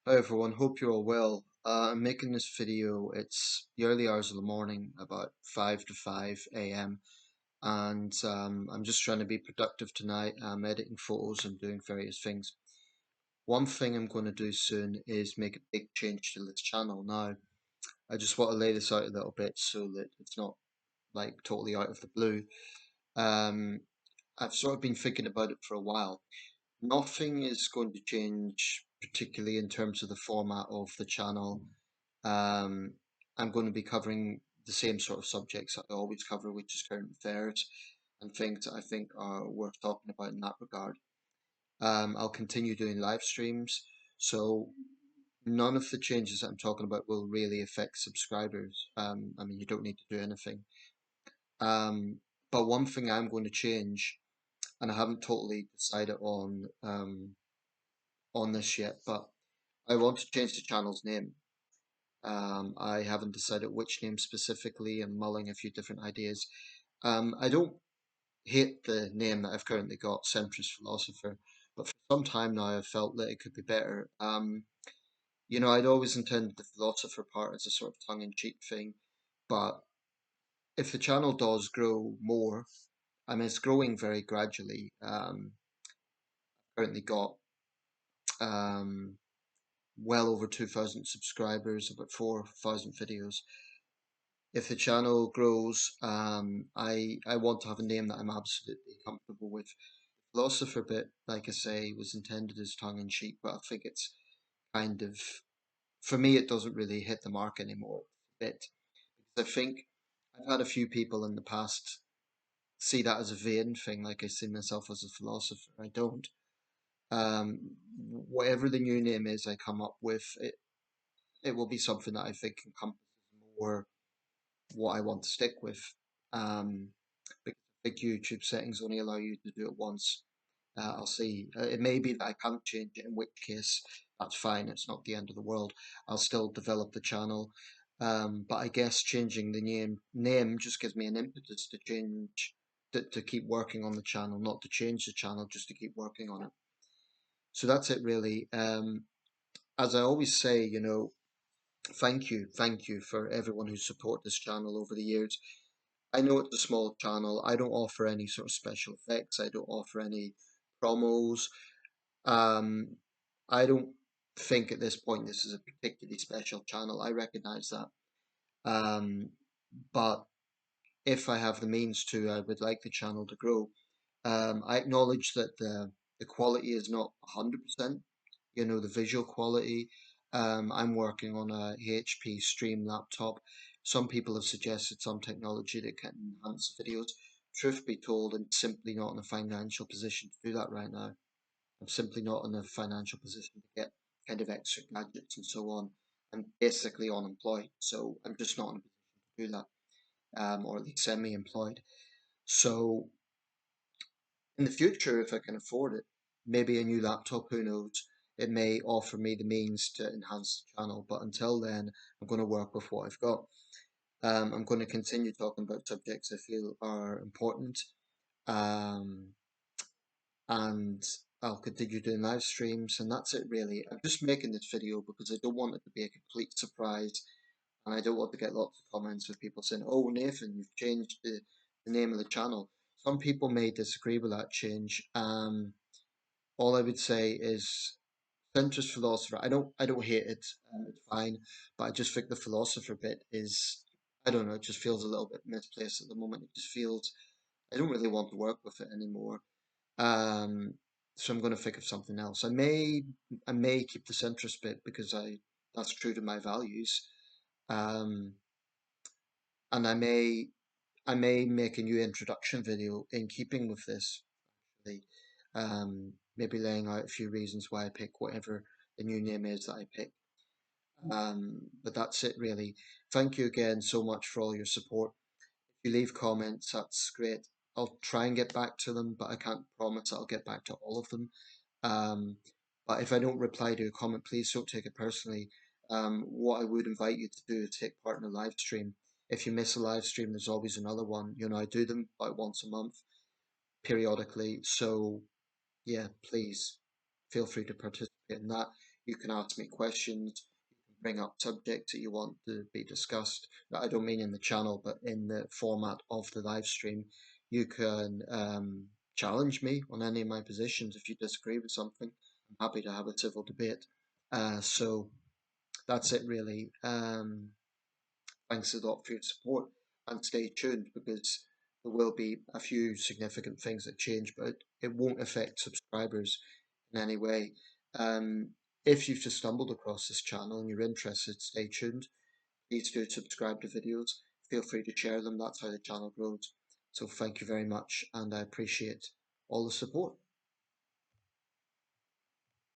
Hi everyone, hope you're all well. I'm making this video, it's the early hours of the morning, about 5 to 5 a.m. and I'm just trying to be productive tonight. I'm editing photos and doing various things. One thing I'm going to do soon is make a big change to this channel. Now, I just want to lay this out a little bit so that it's not like totally out of the blue. Um, I've sort of been thinking about it for a while. Nothing is going to change, particularly in terms of the format of the channel. Um, I'm going to be covering the same sort of subjects that I always cover, which is current affairs and things that I think are worth talking about in that regard. I'll continue doing live streams, so none of the changes that I'm talking about will really affect subscribers. I mean, you don't need to do anything. Um, but one thing I'm going to change, and I haven't totally decided on this yet, but I want to change the channel's name. I haven't decided which name specifically. I'm mulling a few different ideas. I don't hate the name that I've currently got, Centrist Philosopher, but for some time now I've felt that it could be better. I'd always intended the philosopher part as a sort of tongue-in-cheek thing, but if the channel does grow more, I mean, it's growing very gradually. Currently got um, well over 2,000 subscribers, about 4,000 videos. If the channel grows, I want to have a name that I'm absolutely comfortable with. Philosopher bit, like I say, was intended as tongue in cheek, but I think it's kind of, for me, it doesn't really hit the mark anymore. A bit. Because I think I've had a few people in the past see that as a vain thing, like I see myself as a philosopher. I don't. Whatever the new name is I come up with, it will be something that I think encompasses more what I want to stick with. Because I think YouTube settings only allow you to do it once. I'll see. It may be that I can't change it, in which case that's fine. It's not the end of the world. I'll still develop the channel. But I guess changing the name just gives me an impetus to change to keep working on the channel, not to change the channel, just to keep working on it. So that's it really. As I always say, thank you for everyone who support this channel over the years. I know it's a small channel. I don't offer any sort of special effects. I don't offer any promos. Um, I don't think at this point this is a particularly special channel. I recognize that. Um, but if I have the means to, I would like the channel to grow. I acknowledge that the quality is not 100%, the visual quality. I'm working on a HP Stream laptop. Some people have suggested some technology that can enhance videos. Truth be told, I'm simply not in a financial position to do that right now. I'm simply not in a financial position to get kind of extra gadgets and so on. I'm basically unemployed, so I'm just not in a position to do that, or at least semi-employed. So in the future, if I can afford it, maybe a new laptop, who knows? It may offer me the means to enhance the channel, but until then, I'm going to work with what I've got. I'm going to continue talking about subjects I feel are important, um, and I'll continue doing live streams, and that's it really. I'm just making this video because I don't want it to be a complete surprise, and I don't want to get lots of comments with people saying, "Oh, Nathan, you've changed the name of the channel." Some people may disagree with that change. All I would say is centrist philosopher. I don't hate it. It's fine, but I just think the philosopher bit is, I don't know. It just feels a little bit misplaced at the moment. It just feels I don't really want to work with it anymore. Um, so I'm going to think of something else. I may keep the centrist bit because I that's true to my values. Um, and I may make a new introduction video in keeping with this. Actually. Maybe laying out a few reasons why I pick whatever the new name is that I pick. But that's it really. Thank you again so much for all your support. If you leave comments, that's great. I'll try and get back to them, but I can't promise I'll get back to all of them. Um, but if I don't reply to a comment, please don't take it personally. What I would invite you to do is take part in a live stream. If you miss a live stream, there's always another one. I do them about once a month, periodically. So yeah, please feel free to participate in that. You can ask me questions, you can bring up subjects that you want to be discussed. I don't mean in the channel, but in the format of the live stream. You can challenge me on any of my positions if you disagree with something. I'm happy to have a civil debate. So that's it, really. Thanks a lot for your support, and stay tuned because there will be a few significant things that change, but it won't affect subscribers in any way. Um, if you've just stumbled across this channel and you're interested, stay tuned. Please do subscribe to videos. Feel free to share them. That's how the channel grows. So thank you very much, and I appreciate all the support.